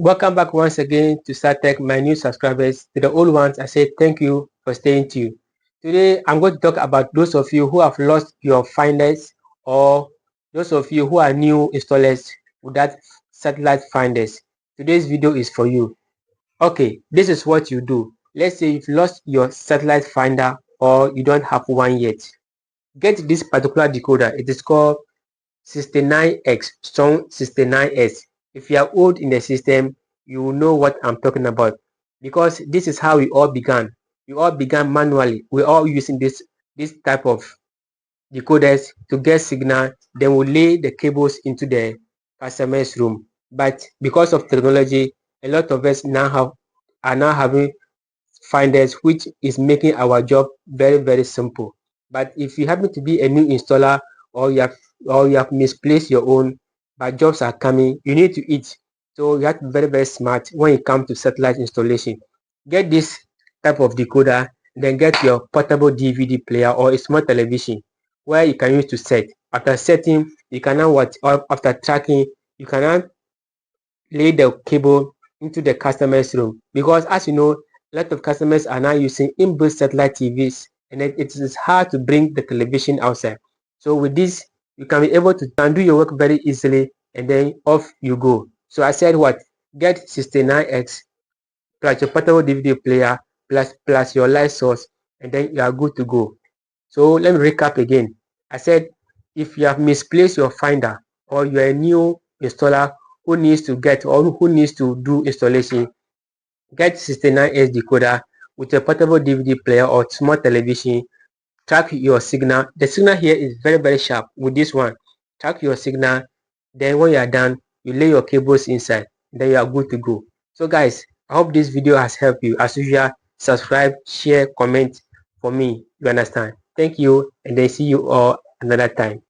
Welcome back once again to StarTech, my new subscribers. To the old ones, I say thank you for staying tuned. Today, I'm going to talk about those of you who have lost your finders, or those of you who are new installers without satellite finders. Today's video is for you. Okay, this is what you do. Let's say you've lost your satellite finder or you don't have one yet. Get this particular decoder. It is called 69X, strong 69S. If you are old in the system, you will know what I'm talking about, because this is how we all began. We all began manually. We're all using this type of decoders to get signal. Then we lay the cables into the customer's room. But because of technology, a lot of us are now having finders, which is making our job very, very simple. But if you happen to be a new installer, or you have misplaced your own, but jobs are coming, you need to eat. So you have to be very, very smart when it comes to satellite installation. Get this type of decoder, then get your portable DVD player or a small television where you can use to set. After setting, you can now watch, or after tracking, you can now lay the cable into the customer's room, because as you know, a lot of customers are now using inbuilt satellite TVs, and it is hard to bring the television outside. So with this, you can be able to do your work very easily, and then off you go. So I said what? Get 69X plus your portable DVD player plus your light source, and then you are good to go. So let me recap again. I said if you have misplaced your finder, or you are a new installer who needs to get, or who needs to do installation, get 69S decoder with a portable DVD player or small television. Track your signal. The signal here is very, very sharp with this one. Track your signal. Then when you are done, you lay your cables inside. Then you are good to go. So guys, I hope this video has helped you. As usual, subscribe, share, comment for me. You understand? Thank you, and then see you all another time.